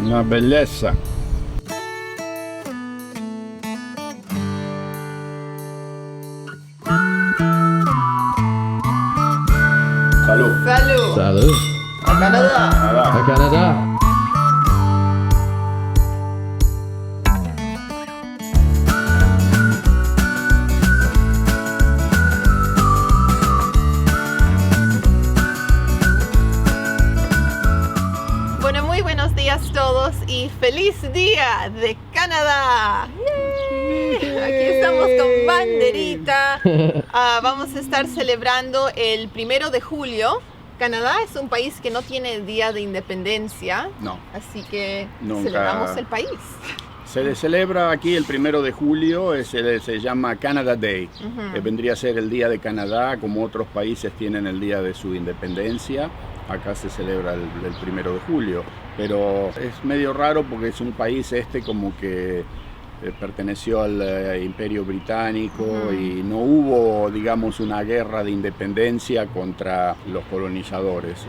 Una belleza. Salud. Salud. Salud. A Canadá. A Canadá. Bueno, muy buenos días todos y feliz día de Canadá. ¡Yay! Aquí estamos con banderita. Vamos a estar celebrando el 1 de julio. Canadá es un país que no tiene día de independencia, No. así que Nunca. celebramos el país. Se le celebra aquí el 1 de julio, se llama Canada Day, que vendría a ser el Día de Canadá, como otros países tienen el día de su independencia. Acá se celebra el 1 de julio, pero es medio raro porque es un país como que perteneció al Imperio Británico y no hubo, digamos, una guerra de independencia contra los colonizadores.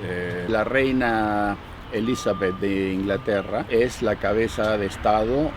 La reina Elizabeth de Inglaterra es la cabeza de Estado,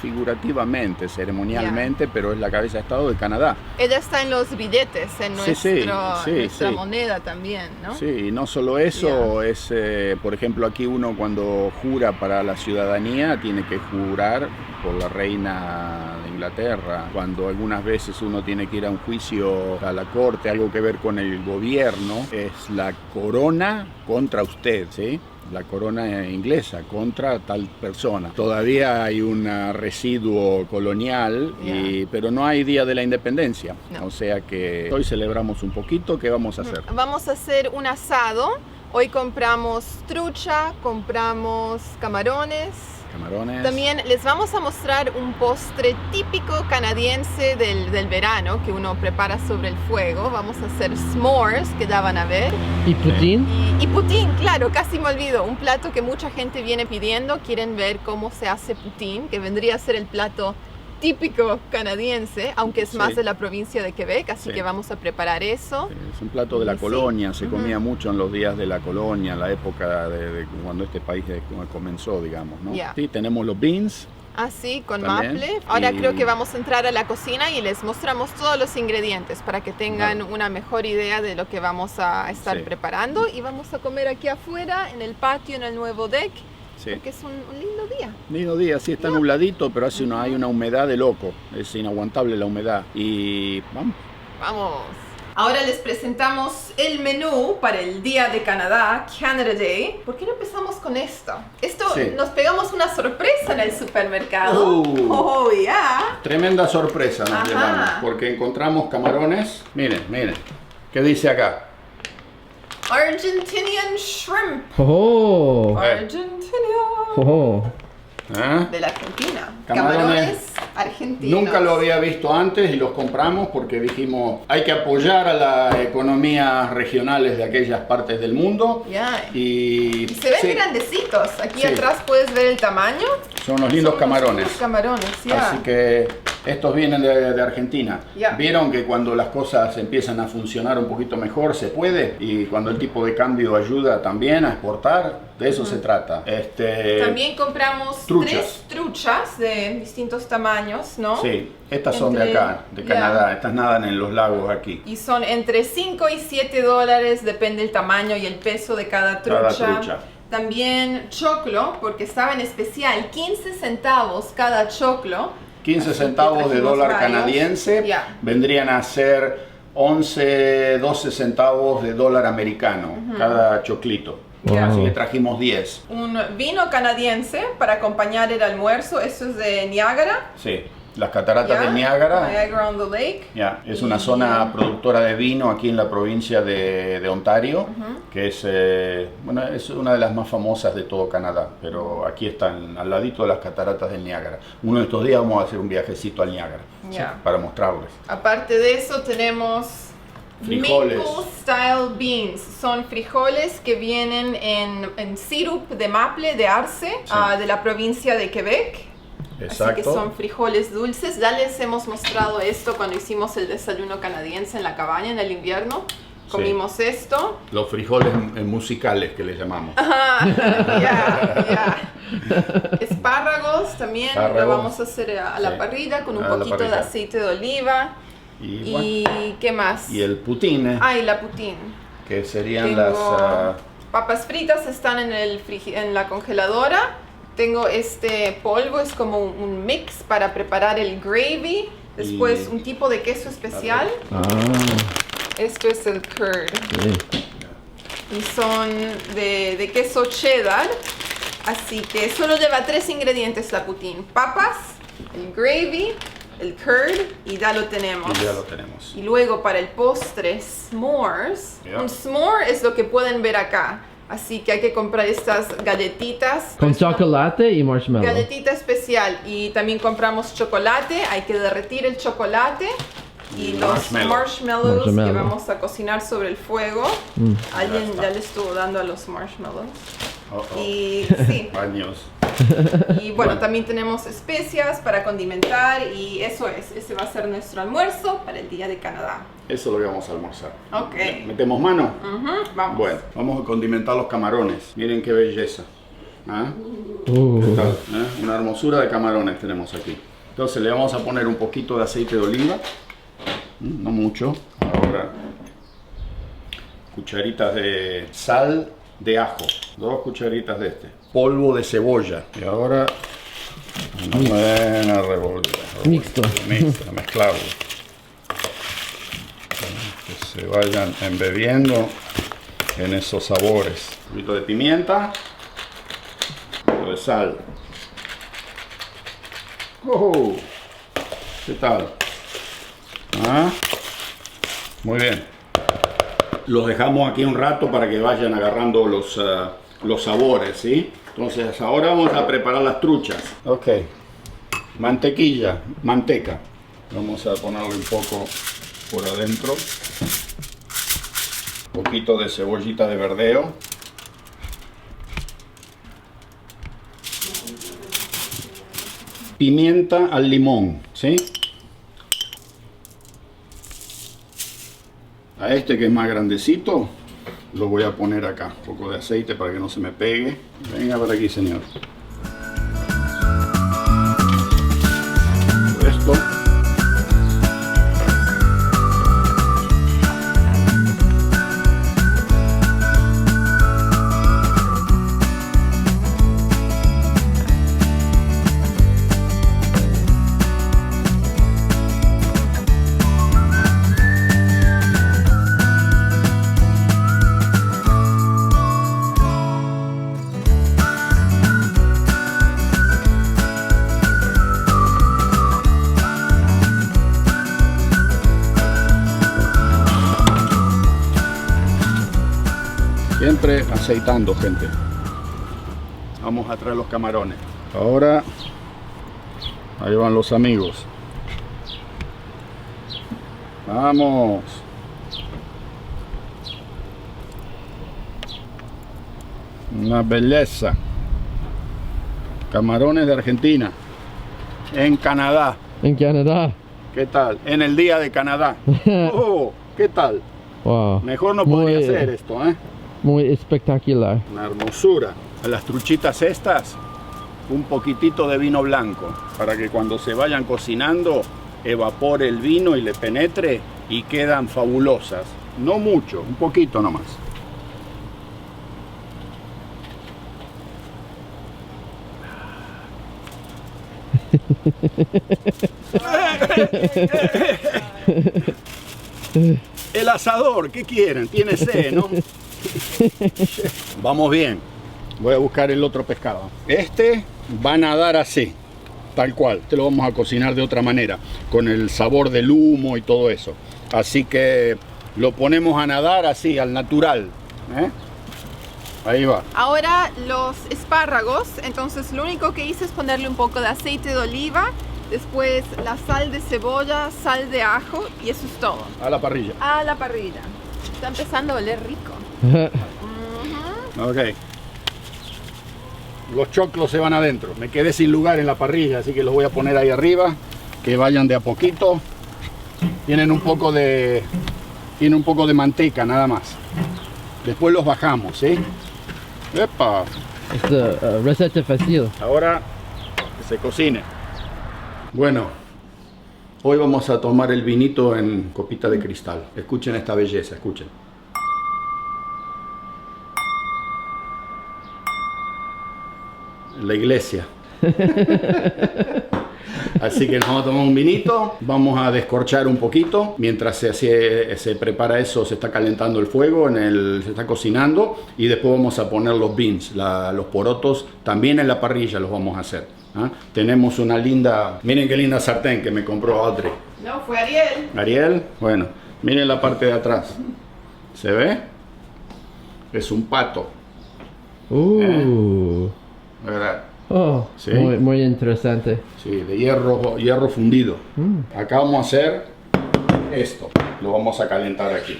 figurativamente, ceremonialmente, pero es la cabeza de Estado de Canadá. Ella está en los billetes, en nuestra sí. moneda también, ¿no? Sí, y no solo eso, es, por ejemplo, aquí uno cuando jura para la ciudadanía tiene que jurar por la reina de Inglaterra. Cuando algunas veces uno tiene que ir a un juicio a la corte, algo que ver con el gobierno, es la corona contra usted, ¿sí? La corona inglesa contra tal persona. Todavía hay un residuo colonial, pero no hay Día de la Independencia. No. O sea que hoy celebramos un poquito. ¿Qué vamos a hacer? Vamos a hacer un asado. Hoy compramos trucha, compramos camarones. También les vamos a mostrar un postre típico canadiense del verano que uno prepara sobre el fuego. Vamos a hacer s'mores, que ya van a ver. ¿Y poutine? Y poutine, claro, casi me olvido. Un plato que mucha gente viene pidiendo. Quieren ver cómo se hace poutine, que vendría a ser el plato típico canadiense, aunque es más de la provincia de Quebec, así que vamos a preparar eso. Sí, es un plato de la colonia, se comía mucho en los días de la colonia, la época de cuando este país comenzó, digamos, ¿no? Sí, tenemos los beans. Así, con también, maple. Ahora creo que vamos a entrar a la cocina y les mostramos todos los ingredientes para que tengan una mejor idea de lo que vamos a estar preparando. Y vamos a comer aquí afuera, en el patio, en el nuevo deck. Sí. Porque es un lindo día. Lindo día, sí, está nubladito, pero hay una humedad de loco. Es inaguantable la humedad. Y vamos. Vamos. Ahora les presentamos el menú para el Día de Canadá, Canada Day. ¿Por qué no empezamos con esto? Nos pegamos una sorpresa en el supermercado. ¡Oh, yeah! Tremenda sorpresa nos llevamos, porque encontramos camarones. Miren. ¿Qué dice acá? Argentinian shrimp. ¡Oh! Argentina. ¡Oh! De la Argentina. Camarones argentinos. Nunca lo había visto antes y los compramos porque dijimos hay que apoyar a las economías regionales de aquellas partes del mundo. Y se ven grandecitos. Aquí atrás puedes ver el tamaño. Son unos lindos camarones. Así que estos vienen de Argentina. Vieron que cuando las cosas empiezan a funcionar un poquito mejor se puede, y cuando el tipo de cambio ayuda también a exportar, de eso se trata. También compramos 3 truchas de distintos tamaños, ¿no? Sí, estas son de acá, de Canadá. Estas nadan en los lagos aquí. Y son entre $5 y $7, depende del tamaño y el peso de cada trucha. También choclo, porque estaba en especial, 15 centavos cada choclo. 15 centavos de dólar canadiense vendrían a ser 11, 12 centavos de dólar americano cada choclito. Así que trajimos 10. Un vino canadiense para acompañar el almuerzo. Eso es de Niágara. Sí, las cataratas de Niágara. Niagara on the Lake. Es una zona productora de vino aquí en la provincia de Ontario, que es una de las más famosas de todo Canadá, pero aquí están al ladito de las cataratas del Niágara. Uno de estos días vamos a hacer un viajecito al Niágara para mostrarles. Aparte de eso tenemos frijoles. Maple Style Beans. Son frijoles que vienen en sirup de maple, de arce, de la provincia de Quebec. Exacto. Así que son frijoles dulces. Ya les hemos mostrado esto cuando hicimos el desayuno canadiense en la cabaña en el invierno. comimos esto. Los frijoles musicales que le llamamos. Espárragos también lo vamos a hacer a la parrilla con un poquito de aceite de oliva. Y ¿qué más? Y el poutine. Y la poutine. Que serían las... papas fritas están en la congeladora. Tengo este polvo, es como un mix para preparar el gravy. Después un tipo de queso especial. Esto es el curd. Y son de queso cheddar. Así que solo lleva 3 ingredientes la poutine. Papas, el gravy, el curd y ya lo tenemos. Y luego para el postre, s'mores. Un s'more es lo que pueden ver acá. Así que hay que comprar estas galletitas. Con chocolate y marshmallow. Galletita especial. Y también compramos chocolate. Hay que derretir el chocolate. Y los marshmallows que vamos a cocinar sobre el fuego. Alguien ya le estuvo dando a los marshmallows. Y sí. Y bueno, también tenemos especias para condimentar y eso es. Ese va a ser nuestro almuerzo para el día de Canadá. Eso es lo que vamos a almorzar. Ok. ¿Metemos mano? Vamos. Bueno, vamos a condimentar los camarones. Miren qué belleza. ¿Qué tal? Una hermosura de camarones tenemos aquí. Entonces le vamos a poner un poquito de aceite de oliva. No mucho. Ahora, cucharitas de sal de ajo. 2 cucharitas de este. Polvo de cebolla. Y ahora una buena revolvida. Mixto. Mezclado. Que se vayan embebiendo en esos sabores. Un poquito de pimienta. Un poquito de sal. ¿Qué tal? Muy bien. Los dejamos aquí un rato para que vayan agarrando los sabores, ¿sí? Entonces ahora vamos a preparar las truchas. Ok. Manteca. Vamos a ponerle un poco por adentro. Un poquito de cebollita de verdeo. Pimienta al limón, ¿sí? A este que es más grandecito, lo voy a poner acá. Un poco de aceite para que no se me pegue. Venga por aquí, señor. Esto. Siempre aceitando, gente. Vamos a traer los camarones. Ahora, ahí van los amigos. Vamos. Una belleza. Camarones de Argentina. En Canadá. En Canadá. ¿Qué tal? En el día de Canadá. ¿Qué tal? Wow. Mejor no podría ser esto, ¿eh? Muy espectacular. Una hermosura. A las truchitas estas, un poquitito de vino blanco, para que cuando se vayan cocinando, evapore el vino y le penetre y quedan fabulosas. No mucho, un poquito nomás. El asador, ¿qué quieren? Tiene sed, ¿no? Vamos bien. Voy a buscar el otro pescado. Este va a nadar así, tal cual. Este lo vamos a cocinar de otra manera, con el sabor del humo y todo eso. Así que lo ponemos a nadar así, al natural. Ahí va. Ahora los espárragos. Entonces lo único que hice es ponerle un poco de aceite de oliva. Después la sal de cebolla, sal de ajo y eso es todo. A la parrilla. A la parrilla. Está empezando a oler rico. Ok. Los choclos se van adentro. Me quedé sin lugar en la parrilla, así que los voy a poner ahí arriba. Que vayan de a poquito. Tienen un poco de Tiene un poco de manteca nada más. Después los bajamos, ¿sí? ¡Epa! Es receta fácil. Ahora que se cocine. Bueno, hoy vamos a tomar el vinito en copita de cristal. Escuchen esta belleza, escuchen. En la iglesia. Así que nos vamos a tomar un vinito, vamos a descorchar un poquito, mientras se prepara eso, se está calentando el fuego, se está cocinando, y después vamos a poner los beans, los porotos, también en la parrilla los vamos a hacer. ¿Ah? Tenemos una linda, miren qué linda sartén que me compró Audrey. No, fue Ariel. Ariel, bueno, miren la parte de atrás, ¿se ve? Es un pato, ¿verdad? Oh, Sí. muy interesante. Sí, de hierro fundido. Acá vamos a hacer esto. Lo vamos a calentar aquí.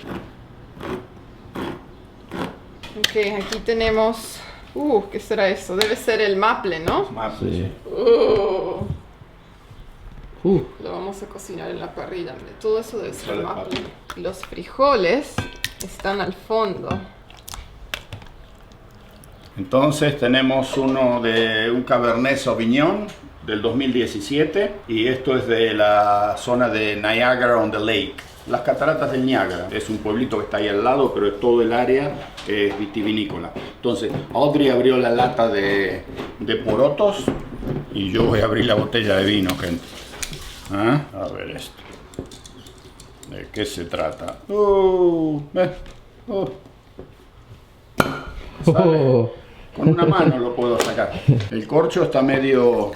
Ok, aquí tenemos... ¿qué será eso? Debe ser el maple, ¿no? Sí. Lo vamos a cocinar en la parrilla. Hombre. Todo eso debe ser Sale maple. Los frijoles están al fondo. Entonces tenemos un Cabernet Sauvignon del 2017 y esto es de la zona de Niagara on the Lake. Las cataratas del Niágara. Es un pueblito que está ahí al lado, pero es todo el área es vitivinícola. Entonces Audrey abrió la lata de porotos y yo voy a abrir la botella de vino, gente. ¿Ah? A ver esto. ¿De qué se trata? Sale. Con una mano lo puedo sacar. El corcho está medio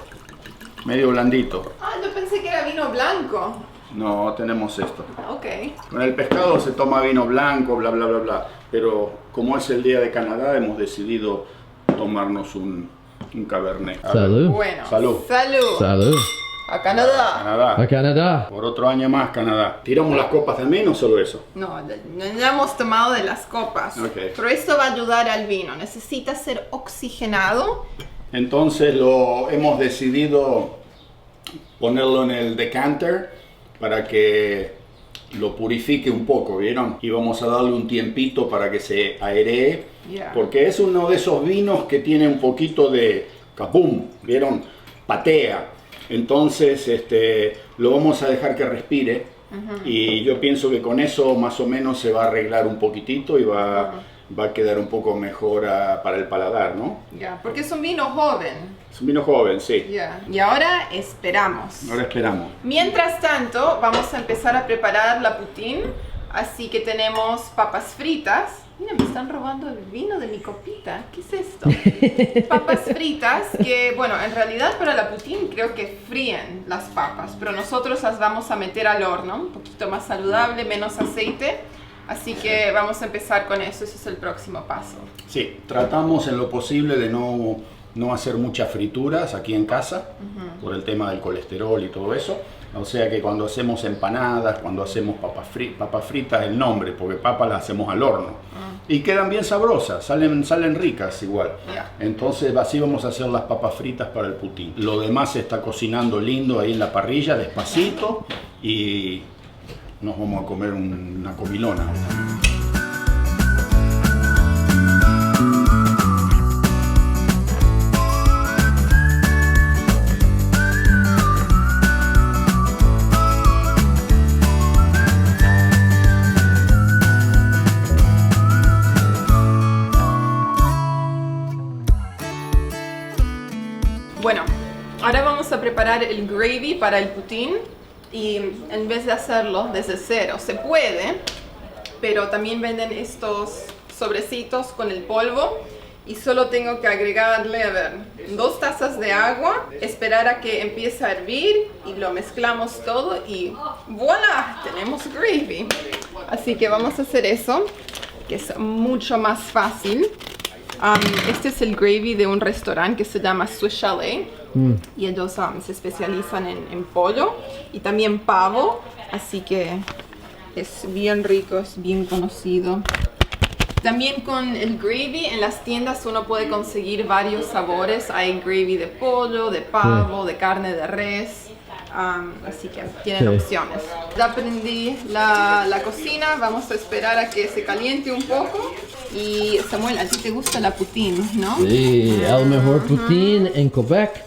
blandito. Ah, yo pensé que era vino blanco. No, tenemos esto. Ok. Con el pescado se toma vino blanco, bla, bla, bla, bla. Pero como es el día de Canadá, hemos decidido tomarnos un Cabernet. A ver. Salud. Bueno. Salud. Salud. Salud. A Canadá. Canadá. A Canadá. Por otro año más, Canadá. ¿Tiramos las copas también o solo eso? No, ya hemos tomado de las copas. Ok. Pero esto va a ayudar al vino. Necesita ser oxigenado. Entonces hemos decidido ponerlo en el decanter para que lo purifique un poco, ¿vieron? Y vamos a darle un tiempito para que se airee, porque es uno de esos vinos que tiene un poquito de capum, ¿vieron? Patea. Entonces lo vamos a dejar que respire y yo pienso que con eso más o menos se va a arreglar un poquitito y va a quedar un poco mejor para el paladar, ¿no? Ya, porque es un vino joven. Es un vino joven, sí. Y ahora esperamos. Ahora esperamos. Mientras tanto, vamos a empezar a preparar la poutine. Así que tenemos papas fritas. Mira, me están robando el vino de mi copita. ¿Qué es esto? Papas fritas que, bueno, en realidad para la poutine creo que fríen las papas. Pero nosotros las vamos a meter al horno. Un poquito más saludable, menos aceite. Así que vamos a empezar con eso. Ese es el próximo paso. Sí, tratamos en lo posible de no hacer muchas frituras aquí en casa, por el tema del colesterol y todo eso. O sea que cuando hacemos empanadas, cuando hacemos papas fritas, el nombre, porque papas las hacemos al horno. Y quedan bien sabrosas, salen ricas igual. Entonces así vamos a hacer las papas fritas para el poutine. Lo demás se está cocinando lindo ahí en la parrilla, despacito, y nos vamos a comer una comilona. Bueno, ahora vamos a preparar el gravy para el poutine y en vez de hacerlo desde cero, se puede, pero también venden estos sobrecitos con el polvo y solo tengo que agregarle, a ver, 2 tazas de agua, esperar a que empiece a hervir y lo mezclamos todo y ¡voilà! Tenemos gravy. Así que vamos a hacer eso, que es mucho más fácil. Este es el gravy de un restaurante que se llama Swiss Chalet y ellos se especializan en pollo y también pavo, así que es bien rico, es bien conocido. También con el gravy en las tiendas uno puede conseguir varios sabores. Hay gravy de pollo, de pavo, de carne de res. Así que tienen opciones. Ya prendí la cocina, vamos a esperar a que se caliente un poco. Y Samuel, a ti te gusta la poutine, ¿no? Sí, el mejor poutine en Quebec,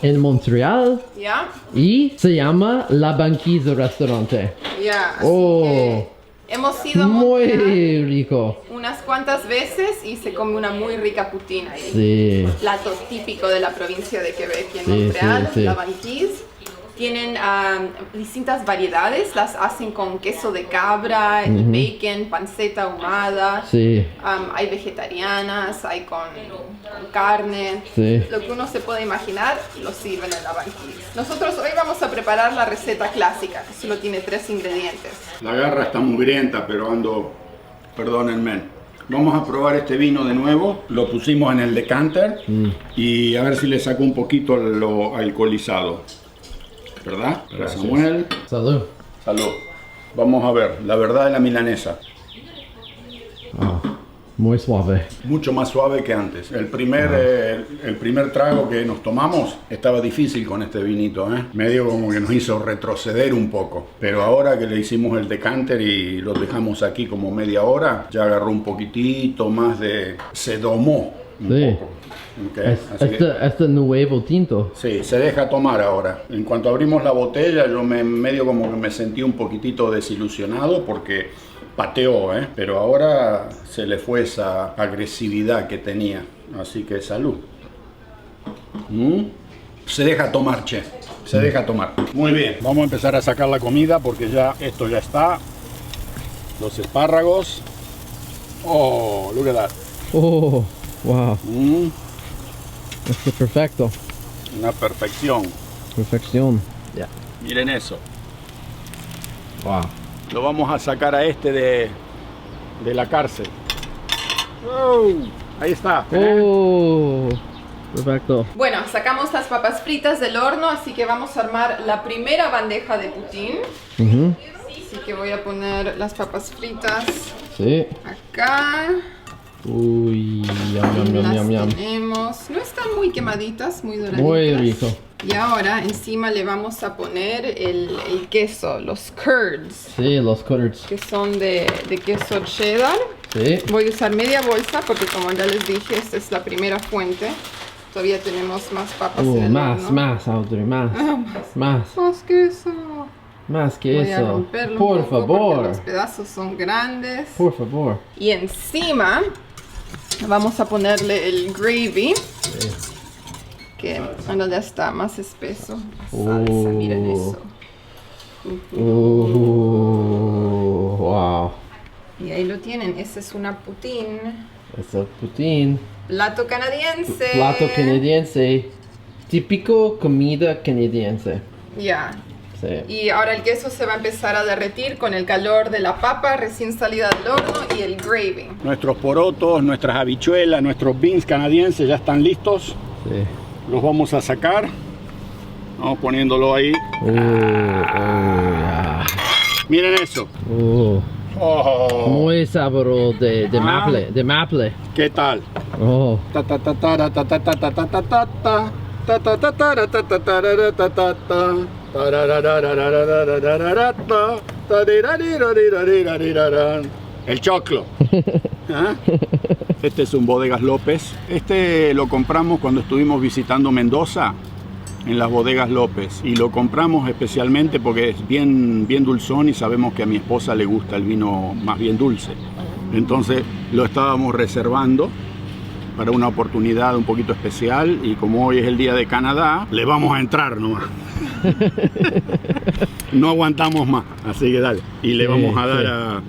en Montreal. ¿Ya? Y se llama La Banquise Restaurante. Ya. Así Oh. que hemos ido a Montreal Muy rico. unas cuantas veces y se come una muy rica poutine ahí. Sí. Plato típico de la provincia de Quebec y en Sí, Montreal, sí, sí. la banquise. Tienen distintas variedades, las hacen con queso de cabra, bacon, panceta ahumada. Sí. Hay vegetarianas, hay con carne. Sí. Lo que uno se puede imaginar lo sirven en la banquise. Nosotros hoy vamos a preparar la receta clásica, que solo tiene 3 ingredientes. La garra está mugrienta, pero perdónenme. Vamos a probar este vino de nuevo. Lo pusimos en el decanter y a ver si le saco un poquito lo alcoholizado. ¿Verdad? Para Samuel. Salud. Salud. Vamos a ver, la verdad de la milanesa. Muy suave. Mucho más suave que antes. El primer trago que nos tomamos estaba difícil con este vinito, ¿eh? Medio como que nos hizo retroceder un poco. Pero ahora que le hicimos el decanter y lo dejamos aquí como media hora, ya agarró un poquitito más de... se domó un Sí. poco. Okay, así que- Este nuevo tinto. sí, se deja tomar ahora. En cuanto abrimos la botella, yo medio como que me sentí un poquitito desilusionado porque pateó, ¿eh? Pero ahora se le fue esa agresividad que tenía. Así que salud. Se deja tomar, che. Se deja tomar. Muy bien, vamos a empezar a sacar la comida porque ya esto ya está. Los espárragos. Oh, look at that. Oh, wow. Este perfecto. Una perfección. Perfección. Ya. Miren eso. Wow. Lo vamos a sacar a este de la cárcel. Oh, ahí está. Oh, perfecto. Bueno, sacamos las papas fritas del horno, así que vamos a armar la primera bandeja de poutine. Ujú. Así que voy a poner las papas fritas Sí. acá. Uy, yum, Las yum, yum. tenemos. No están muy quemaditas, muy doraditas. Muy rico. Y ahora encima le vamos a poner el queso, los curds, Sí, los cutters. que son de queso cheddar. Sí. Voy a usar media bolsa porque como ya les dije, esta es la primera fuente. Todavía tenemos más papas en el Más, horno. más, Audrey, más. Más. Más. Más queso. Más que Voy a eso. romperlo Por un poco porque favor. los pedazos son grandes. Por favor. Y encima vamos a ponerle el gravy, que bueno, ya está más espeso. La salsa, miren eso. Wow. Y ahí lo tienen, esa es una poutine. Es el poutine. Plato canadiense. Plato canadiense. Típico comida canadiense. Ya. Sí. Y ahora el queso se va a empezar a derretir con el calor de la papa recién salida del horno y el gravy. Nuestros porotos, nuestras habichuelas, nuestros beans canadienses ya están listos. Sí. Los vamos a sacar. Vamos poniéndolo ahí. Yeah. Miren eso. Oh, Muy sabroso de maple. De maple. ¿qué tal? Oh. Ta ta ta ta ta ta ta ta ta ta ta ta. Ta ta ta ta ta ta ta ta ta ta ta. Tararararararararararata. Tarirarirarirarirarirarán. El choclo. ¿Ah? Este es un Bodegas López. Este lo compramos cuando estuvimos visitando Mendoza, en las Bodegas López. Y lo compramos especialmente porque es bien dulzón y sabemos que a mi esposa le gusta el vino más bien dulce. Entonces lo estábamos reservando para una oportunidad un poquito especial y como hoy es el día de Canadá, le vamos a entrar nomás. No aguantamos más, así que dale. Y le vamos a dar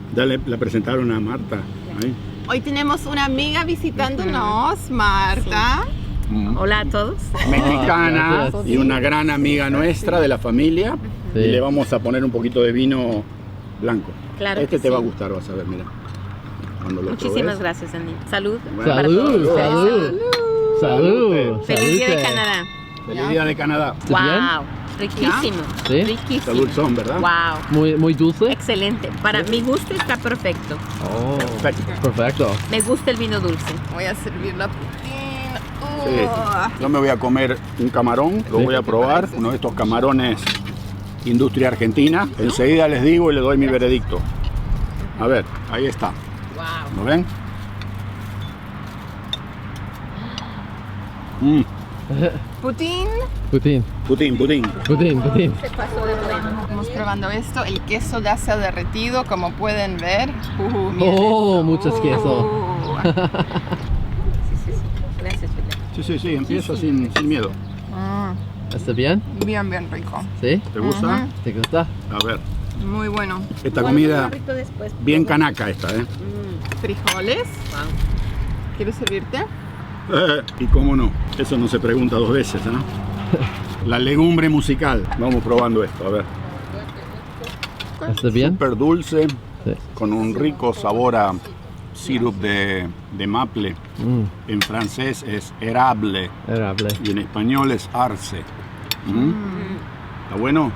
la presentaron a Marta. Ahí. Hoy tenemos una amiga visitándonos, Marta. Hola a todos. Mexicana gracias. y una gran amiga nuestra de la familia. Sí. Y le vamos a poner un poquito de vino blanco. Claro Este que te va a sí. gustar, vas a ver, mira. Cuando lo Muchísimas probes. gracias, Andy. Salud. Bueno. para todos. Salud, salud. Salud. Feliz día de Salute. Canadá. Feliz día de Canadá. ¿Está bien? Wow. Riquísimo. ¿Sí? Está Riquísimo. dulzón, ¿verdad? Wow. Muy dulce. Excelente. Para mi gusto está perfecto. Oh, Perfecto. perfecto. Me gusta el vino dulce. Voy a servir la poutine. Sí. Yo me voy a comer un camarón, lo Sí. voy a probar, uno de estos camarones industria argentina. Enseguida les digo y le doy mi veredicto. A ver, ahí está. Wow. ¿Lo ven? Putin. Putin. Se pasó de bueno. Estamos probando esto. El queso ya se ha derretido, como pueden ver. Miren Oh, eso. muchos quesos. Gracias, Julia. Sí, empieza sin miedo. ¿Está bien? Bien, bien rico. ¿Sí? ¿Te gusta? ¿Te gusta? A ver, Muy bueno. esta comida Rico después. bien canaca esta, ¿eh? Frijoles. Wow. ¿Quieres servirte? Y cómo no, eso no se pregunta dos veces, ¿eh? La legumbre musical. Vamos probando esto, a ver. ¿Está bien? Súper dulce, Sí. con un rico sabor a sirup de maple. En francés es érable Érable. y en español es arce. ¿Está bueno?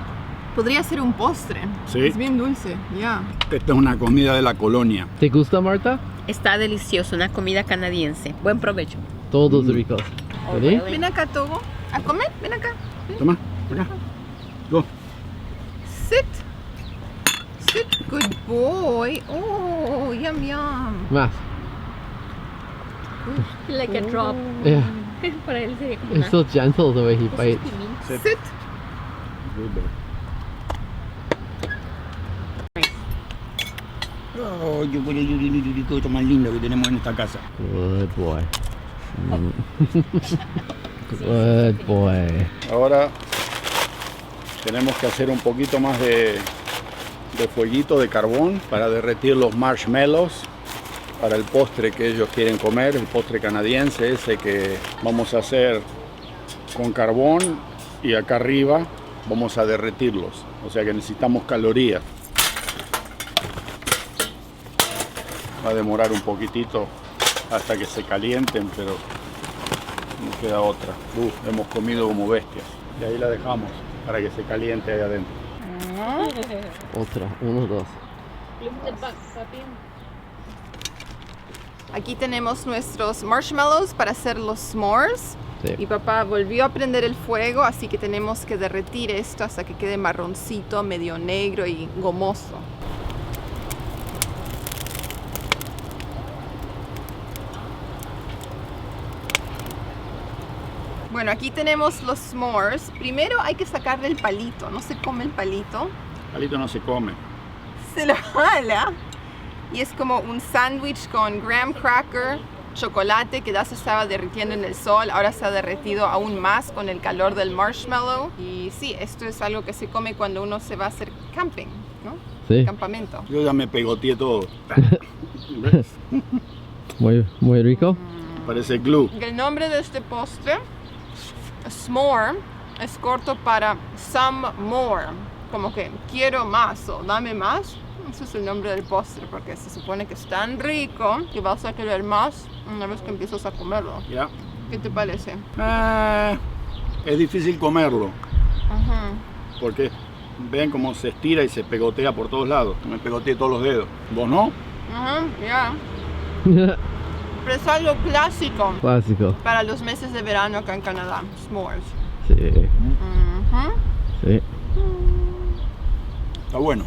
Podría ser un postre. Sí. Es bien dulce, ya. Esta es una comida de la colonia. ¿Te gusta, Marta? Está delicioso, una comida canadiense. Buen provecho. Todos ricos. ¿Ready? Ven acá, Togo. A comer, ven acá. Toma, acá. Go. Sit. Sit, good boy. Oh, yum, yum. Más. Like a drop. Yeah. Para él sería como It's so gentle the way he bites. Sit. Sit. Good boy. Oh, qué cosa más linda que tenemos en esta casa. Good boy. Good boy. Ahora tenemos que hacer un poquito más de fueguito de carbón para derretir los marshmallows para el postre que ellos quieren comer, el postre canadiense ese que vamos a hacer con carbón y acá arriba vamos a derretirlos, o sea que necesitamos calorías. Va a demorar un poquitito hasta que se calienten, pero no queda otra. Hemos comido como bestias. Y ahí la dejamos para que se caliente ahí adentro. Otra. 1, 2. Aquí tenemos nuestros marshmallows para hacer los s'mores. Sí. Mi papá volvió a prender el fuego, así que tenemos que derretir esto hasta que quede marroncito, medio negro y gomoso. Bueno, aquí tenemos los s'mores. Primero hay que sacarle el palito. No se come el palito. El palito no se come. Se lo jala. Y es como un sándwich con graham cracker, chocolate que ya se estaba derritiendo en el sol. Ahora se ha derretido aún más con el calor del marshmallow. Y sí, esto es algo que se come cuando uno se va a hacer camping, ¿no? Sí. Campamento. Yo ya me pegoteé todo. Muy rico. Parece glue. El nombre de este postre, s'more, es corto para some more. Como que quiero más o dame más. Ese es el nombre del postre porque se supone que es tan rico que vas a querer más una vez que empiezas a comerlo. Ya. ¿Qué te parece? Es difícil comerlo Ajá. porque ven cómo se estira y se pegotea por todos lados. Me pegoteé todos los dedos. ¿Vos no? Ajá, ya. Pero es algo clásico Clásico. para los meses de verano acá en Canadá. S'mores. Sí. Ajá. Sí. Está bueno.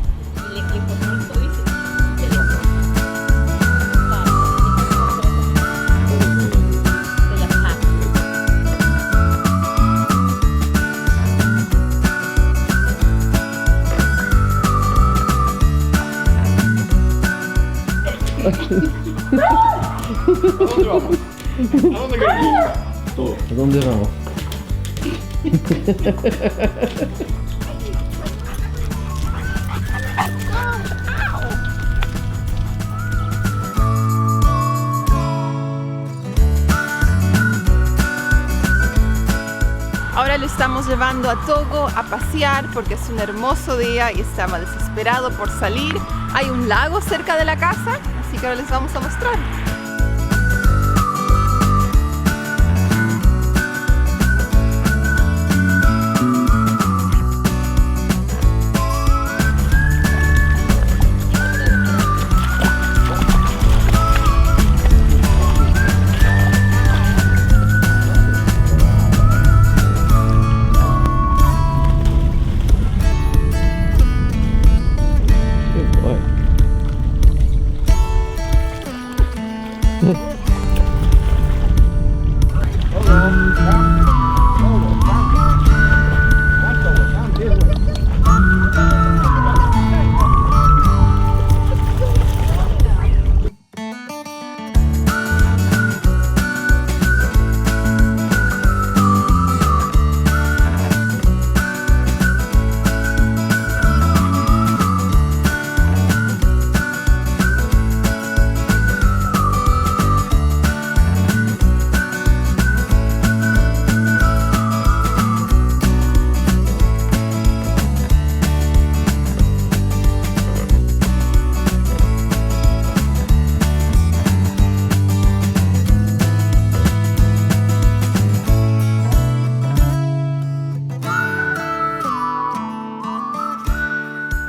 ¿A dónde vamos? ¿A dónde queremos ir? Todo. ¿A dónde vamos? Ahora lo estamos llevando a Togo a pasear porque es un hermoso día y estaba desesperado por salir. Hay un lago cerca de la casa, así que ahora les vamos a mostrar.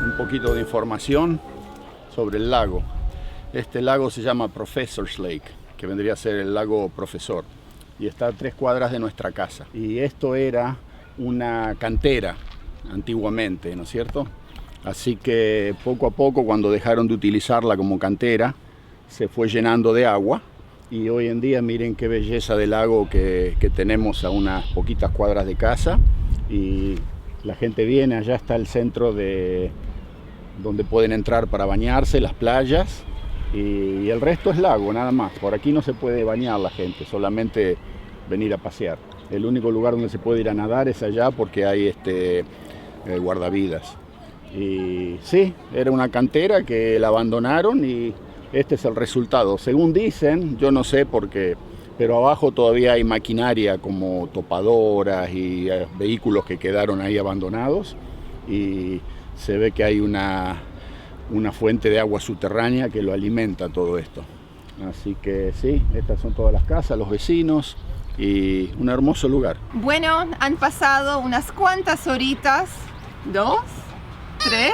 Un poquito de información sobre el lago. Este lago se llama Professor's Lake, que vendría a ser el lago profesor, y está a 3 cuadras de nuestra casa. Y esto era una cantera antiguamente, ¿no es cierto? Así que poco a poco, cuando dejaron de utilizarla como cantera, se fue llenando de agua. Y hoy en día miren qué belleza de lago que tenemos a unas poquitas cuadras de casa. Y la gente viene, allá está el centro de donde pueden entrar para bañarse, las playas, y el resto es lago, nada más. Por aquí no se puede bañar la gente, solamente venir a pasear. El único lugar donde se puede ir a nadar es allá porque hay guardavidas. Y sí, era una cantera que la abandonaron y este es el resultado. Según dicen, yo no sé por qué, pero abajo todavía hay maquinaria como topadoras y vehículos que quedaron ahí abandonados, y se ve que hay una fuente de agua subterránea que lo alimenta todo esto. Así que sí, estas son todas las casas, los vecinos, y un hermoso lugar. Bueno, han pasado unas cuantas horitas, 2, 3.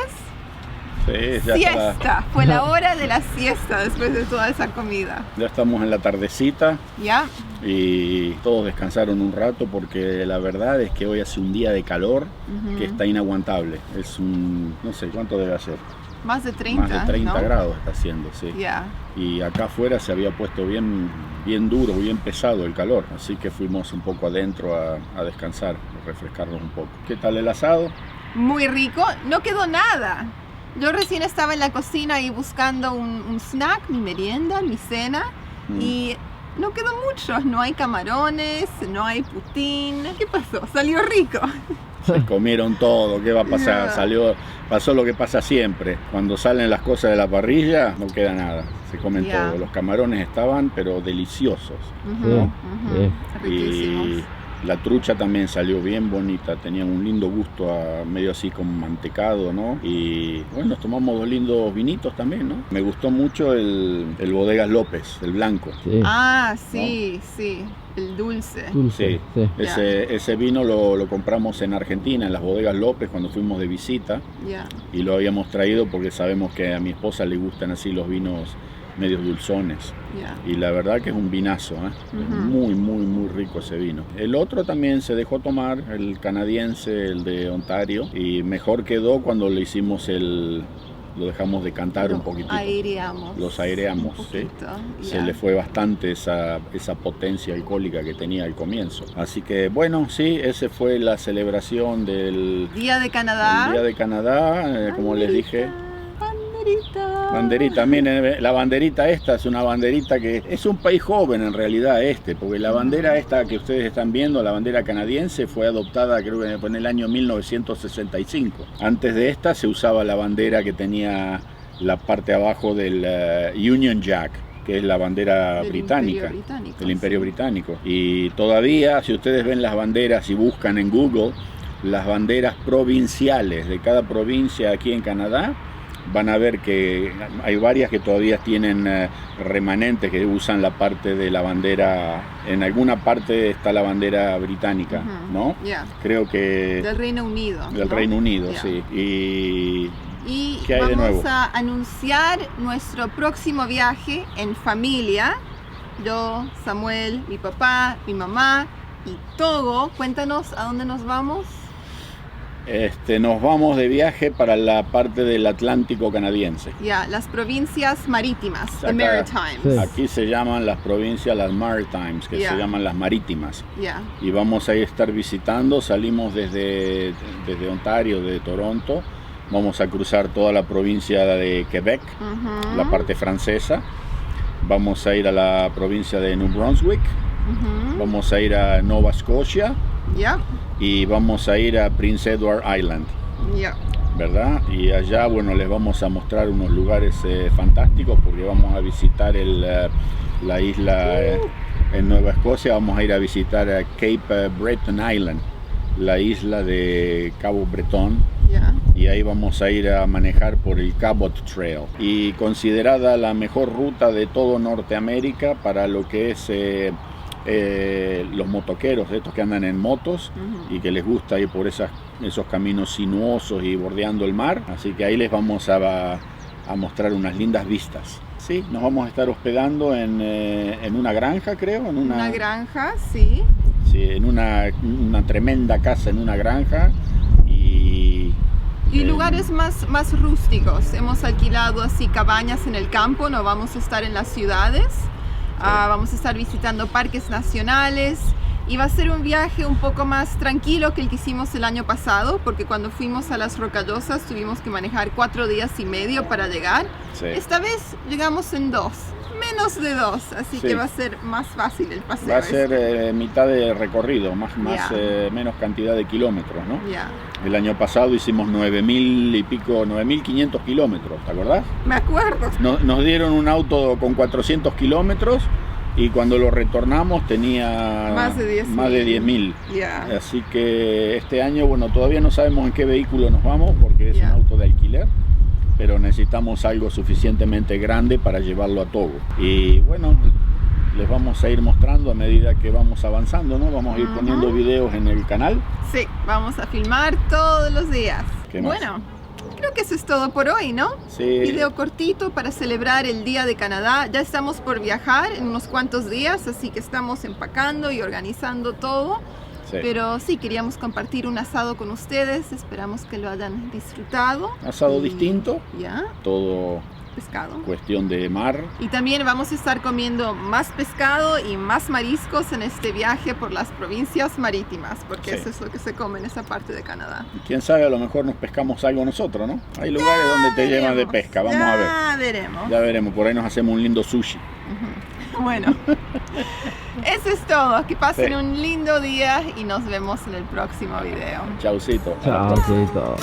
Sí, ya Siesta, fue la hora de la siesta después de toda esa comida. Ya estamos en la tardecita. ¿Ya? Y todos descansaron un rato porque la verdad es que hoy hace un día de calor que está inaguantable. Es no sé cuánto debe hacer. Más de 30. Más de 30 ¿no? grados está haciendo, sí. Ya. Y acá afuera se había puesto bien duro, bien pesado el calor. Así que fuimos un poco adentro a descansar, a refrescarnos un poco. ¿Qué tal el asado? Muy rico, no quedó nada. Yo recién estaba en la cocina ahí buscando un snack, mi merienda, mi cena, y no quedó mucho. No hay camarones, no hay putín. ¿Qué pasó? Salió rico. Se comieron todo, ¿qué va a pasar? Yeah. Pasó lo que pasa siempre. Cuando salen las cosas de la parrilla, no queda nada. Se comen Yeah. todo. Los camarones estaban, pero deliciosos. Riquísimos. Y la trucha también salió bien bonita, tenía un lindo gusto, medio así como mantecado, ¿no? Y bueno, nos tomamos 2 lindos vinitos también, ¿no? Me gustó mucho el Bodegas López, el blanco. Sí. Ah, sí, sí, el dulce. Dulce, Sí, sí. ese vino lo compramos en Argentina, en las Bodegas López, cuando fuimos de visita, Ya. y lo habíamos traído porque sabemos que a mi esposa le gustan así los vinos medios dulzones. Ya. Y la verdad que es un vinazo, ¿eh? Es muy, muy, muy rico ese vino. El otro también se dejó tomar, el canadiense, el de Ontario, y mejor quedó cuando le hicimos lo dejamos decantar un poquitito. Los aireamos, sí. Se le fue bastante esa potencia alcohólica que tenía al comienzo. Así que bueno, sí, ese fue la celebración del Día de Canadá. el Día de Canadá, como les dije. Banderita. Banderita, miren, la banderita esta es una banderita que es un país joven en realidad porque la bandera esta que ustedes están viendo, la bandera canadiense, fue adoptada creo que en el año 1965. Antes de esta se usaba la bandera que tenía la parte abajo del Union Jack, que es la bandera británica, del Imperio Británico. Y todavía, si ustedes ven las banderas y buscan en Google las banderas provinciales de cada provincia aquí en Canadá, van a ver que hay varias que todavía tienen remanentes que usan la parte de la bandera. En alguna parte está la bandera británica, ¿no? Yeah. Creo que del Reino Unido. del ¿no? Reino Unido, Yeah. sí. Y ¿qué hay de nuevo? vamos a anunciar nuestro próximo viaje en familia. Yo, Samuel, mi papá, mi mamá y Togo. Cuéntanos a dónde nos vamos. Nos vamos de viaje para la parte del Atlántico canadiense. Ya, las provincias marítimas, the Acá, Maritimes. Sí. Aquí se llaman las provincias las Maritimes, que Ya. se llaman las marítimas. Ya, Y vamos a estar visitando, salimos desde Ontario, de Toronto, vamos a cruzar toda la provincia de Quebec, ujú, la parte francesa, vamos a ir a la provincia de New Brunswick, ujú, vamos a ir a Nova Scotia ya, y vamos a ir a Prince Edward Island, ya. ¿verdad? Y allá, bueno, les vamos a mostrar unos lugares fantásticos porque vamos a visitar la isla en Nueva Escocia, vamos a ir a visitar Cape Breton Island, la isla de Cabo Bretón, Ya. y ahí vamos a ir a manejar por el Cabot Trail, y considerada la mejor ruta de todo Norteamérica para lo que es los motoqueros, estos que andan en motos Ujú. y que les gusta ir por esos caminos sinuosos y bordeando el mar. Así que ahí les vamos a mostrar unas lindas vistas. Sí, nos vamos a estar hospedando en una granja, creo, en Una granja, sí. sí, en una tremenda casa en una granja y Lugares más rústicos. Hemos alquilado así cabañas en el campo, no vamos a estar en las ciudades. Vamos a estar visitando parques nacionales y va a ser un viaje un poco más tranquilo que el que hicimos el año pasado, porque cuando fuimos a las Rocallosas tuvimos que manejar 4 días y medio para llegar. sí. Esta vez llegamos en 2, menos de 2, así Sí. que va a ser más fácil el paseo. Va a ser mitad de recorrido, Ya. menos cantidad de kilómetros, ¿no? Ya, El año pasado hicimos 9.000 y pico, 9.500 kilómetros, ¿te acordás? me acuerdo. Nos dieron un auto con 400 kilómetros y cuando lo retornamos tenía Más de 10.000. más de 10.000. Ya, Así que este año, bueno, todavía no sabemos en qué vehículo nos vamos porque es Ya. un auto de alquiler, pero necesitamos algo suficientemente grande para llevarlo a Togo. Y bueno, les vamos a ir mostrando a medida que vamos avanzando, ¿no? Vamos a ir poniendo videos en el canal. sí, vamos a filmar todos los días. ¿Qué más? Bueno, creo que eso es todo por hoy, ¿no? Sí. Video cortito para celebrar el Día de Canadá. Ya estamos por viajar en unos cuantos días, así que estamos empacando y organizando todo. Sí. Pero sí, queríamos compartir un asado con ustedes. Esperamos que lo hayan disfrutado. Asado Y- distinto, Ya, todo pescado. cuestión de mar. Y también vamos a estar comiendo más pescado y más mariscos en este viaje por las provincias marítimas, porque Sí. eso es lo que se come en esa parte de Canadá. Quién sabe, a lo mejor nos pescamos algo nosotros, ¿no? Hay lugares donde te llevan de pesca, vamos a ver. Ya veremos. Ya veremos, por ahí nos hacemos un lindo sushi. Bueno, eso es todo. Que pasen Sí. un lindo día y nos vemos en el próximo video. Chaucito. Chao, Tito.